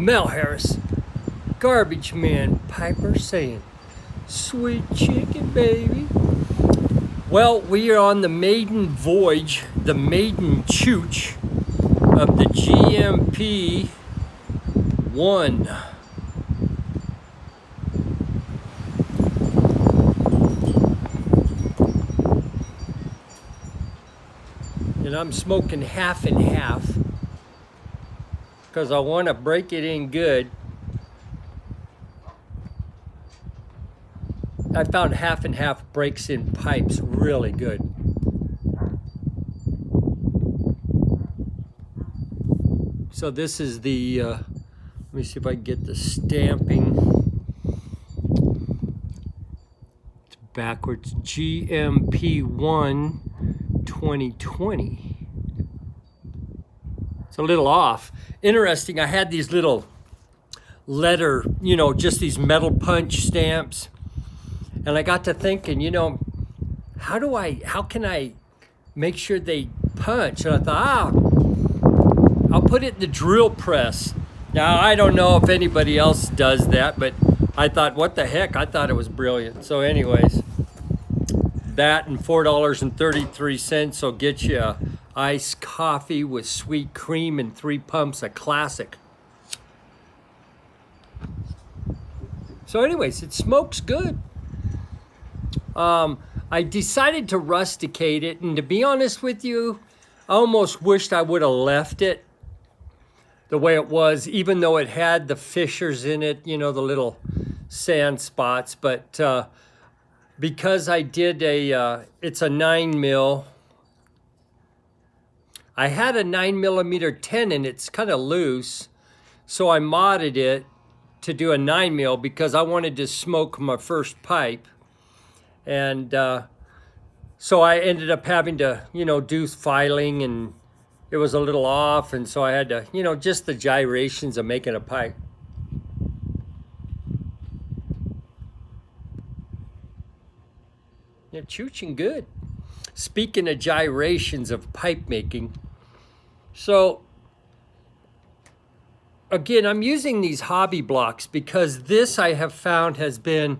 Mel Harris, Garbagemanpiper saying, sweet chicken, baby. Well, we are on the maiden voyage, the maiden chooch of the GMP 1. And I'm smoking half and half because I want to break it in good. I found half and half breaks in pipes really good. So this is the, let me see if I can get the stamping. It's backwards, GMP 1 2020. It's a little off. Interesting, I had these little letter, just these metal punch stamps. And I got to thinking, how can I make sure they punch? And I thought, I'll put it in the drill press. Now, I don't know if anybody else does that, but I thought, what the heck? I thought it was brilliant. So anyways, that and $4.33 will get you a iced coffee with sweet cream and 3 pumps of classic. So anyways, it smokes good. I decided to rusticate it, and to be honest with you, I almost wished I would have left it the way it was, even though it had the fissures in it, the little sand spots. But because I did it's a 9 mil. I had a 9mm tenon, it's kind of loose, so I modded it to do a 9 mil because I wanted to smoke my first pipe. And so I ended up having to, do filing, and it was a little off. And so I had to, just the gyrations of making a pipe. Yeah, chooching good. Speaking of gyrations of pipe making. So again, I'm using these hobby blocks because this I have found has been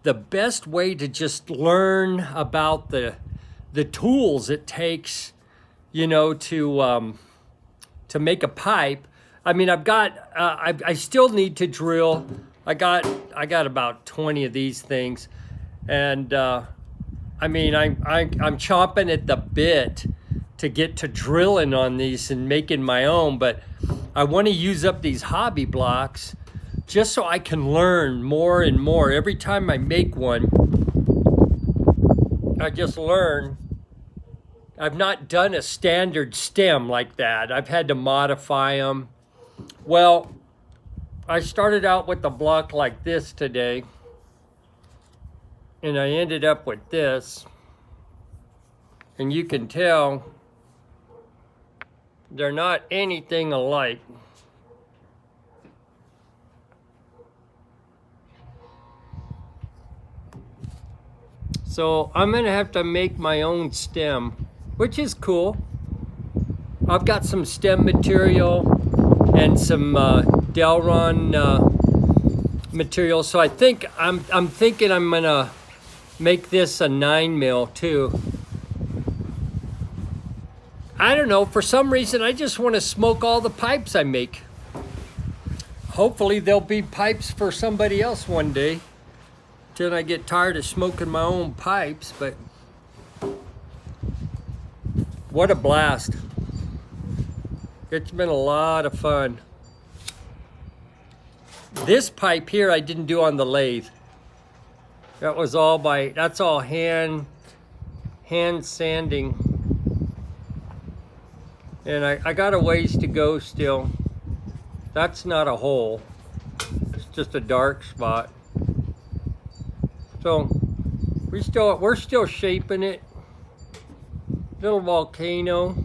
the best way to just learn about the tools it takes, to make a pipe. I mean, I've got, I still need to drill. I got about 20 of these things, and I mean, I'm chomping at the bit to get to drilling on these and making my own. But I want to use up these hobby blocks just so I can learn more and more. Every time I make one, I just learn. I've not done a standard stem like that. I've had to modify them. Well, I started out with a block like this today, and I ended up with this. And you can tell they're not anything alike. So I'm gonna have to make my own stem, which is cool. I've got some stem material and some Delron material. So I think I'm thinking I'm gonna make this a 9 mil too. I don't know, for some reason I just want to smoke all the pipes I make. Hopefully there'll be pipes for somebody else one day. Till I get tired of smoking my own pipes, but what a blast. It's been a lot of fun. This pipe here I didn't do on the lathe. That was all that's all hand sanding. And I got a ways to go still. That's not a hole. It's just a dark spot. So we're still shaping it. Little volcano.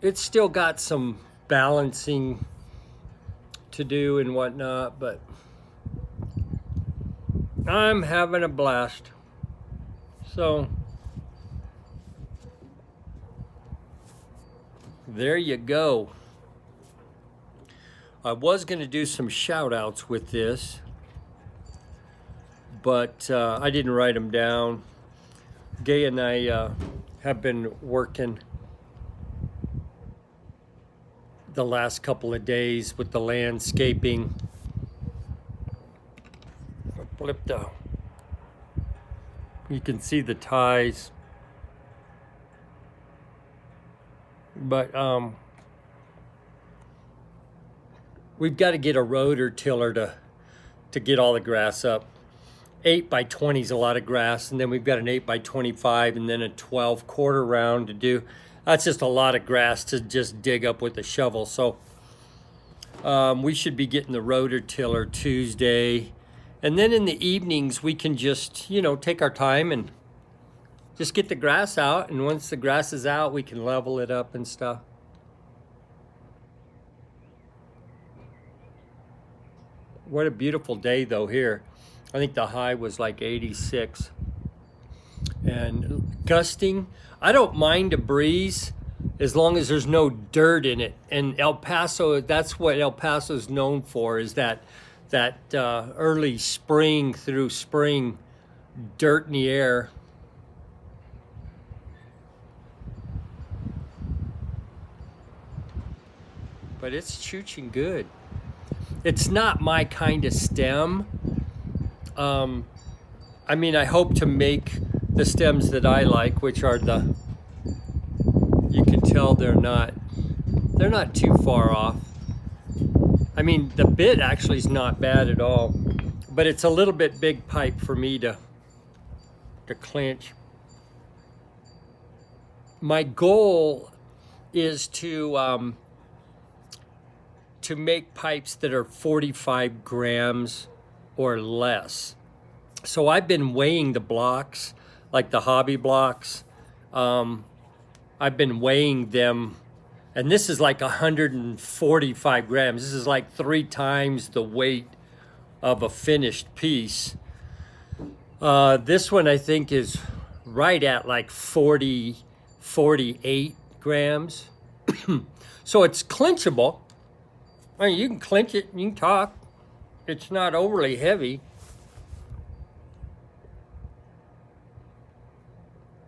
It's still got some balancing to do and whatnot, but I'm having a blast. So there you go. I was going to do some shout outs with this, but I didn't write them down. Gay and I have been working the last couple of days with the landscaping. Flip down. You can see the ties. But we've got to get a rotor tiller to get all the grass up. 8 by 20 is a lot of grass, and then we've got an 8 by 25 and then a 12 quarter round to do. That's just a lot of grass to just dig up with a shovel. So we should be getting the rotor tiller Tuesday. And then in the evenings, we can just, take our time and just get the grass out. And once the grass is out, we can level it up and stuff. What a beautiful day, though, here. I think the high was like 86. And gusting. I don't mind a breeze as long as there's no dirt in it. And El Paso, that's what El Paso is known for, is that early spring through spring dirt in the air. But it's chooching good. It's not my kind of stem. I mean, I hope to make the stems that I like, which are you can tell they're not too far off. I mean, the bit actually is not bad at all, but it's a little bit big pipe for me to clinch. My goal is to make pipes that are 45 grams or less. So I've been weighing the blocks, like the hobby blocks. I've been weighing them, and this is like 145 grams. This is like 3 times the weight of a finished piece. This one I think is right at like 48 grams. So it's clinchable. I mean, you can clinch it, you can talk. It's not overly heavy.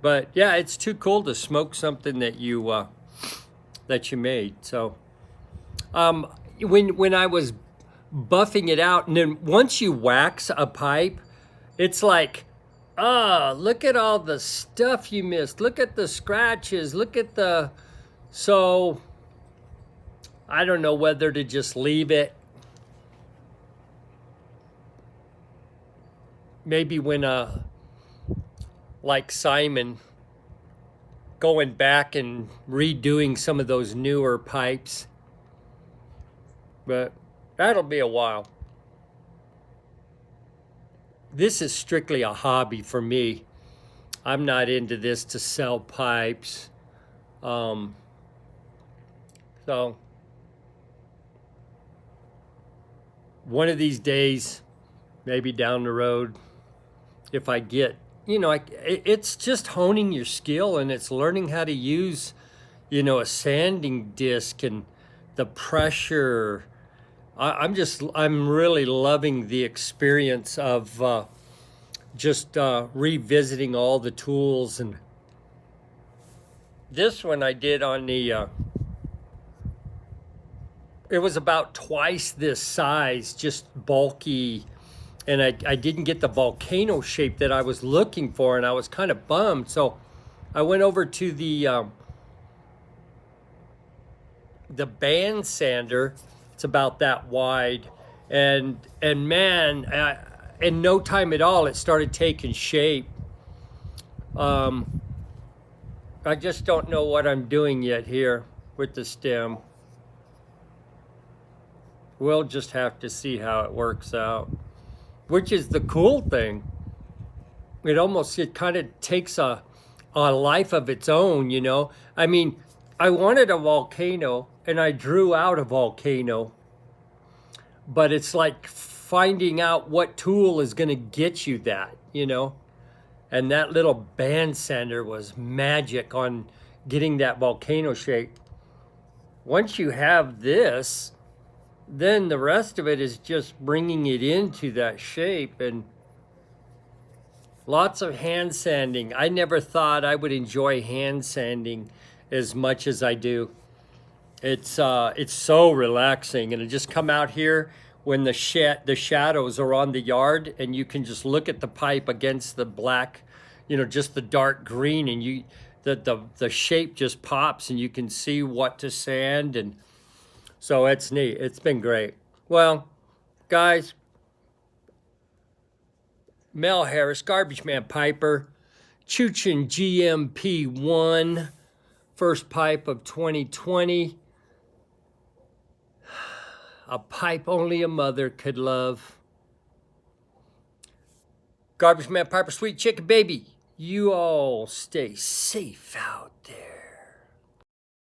But yeah, it's too cool to smoke something that you made. So when I was buffing it out, and then once you wax a pipe, it's like, look at all the stuff you missed. Look at the scratches. Look at so I don't know whether to just leave it. Maybe when like Simon, going back and redoing some of those newer pipes. But that'll be a while. This is strictly a hobby for me. I'm not into this to sell pipes. So one of these days, maybe down the road, if I get, it's just honing your skill, and it's learning how to use, a sanding disc and the pressure. I'm really loving the experience of just revisiting all the tools. And this one I did on the, it was about twice this size, just bulky. And I didn't get the volcano shape that I was looking for, and I was kind of bummed. So I went over to the band sander. It's about that wide, and man, in no time at all, it started taking shape. I just don't know what I'm doing yet here with the stem. We'll just have to see how it works out. Which is the cool thing. It kind of takes a life of its own, I mean, I wanted a volcano, and I drew out a volcano. But it's like finding out what tool is going to get you that, And that little band sander was magic on getting that volcano shape. once you have this, then the rest of it is just bringing it into that shape. And lots of hand sanding. I never thought I would enjoy hand sanding as much as I do. It's so relaxing, and to just come out here when the shadows are on the yard, and you can just look at the pipe against the black, just the dark green, and the shape just pops, and you can see what to sand, and so it's neat. It's been great. Well, guys, Mel Harris, Garbagemanpiper, Chuchin GMP 1, first pipe of 2020. A pipe only a mother could love. Garbagemanpiper, sweet chicken baby, you all stay safe out there.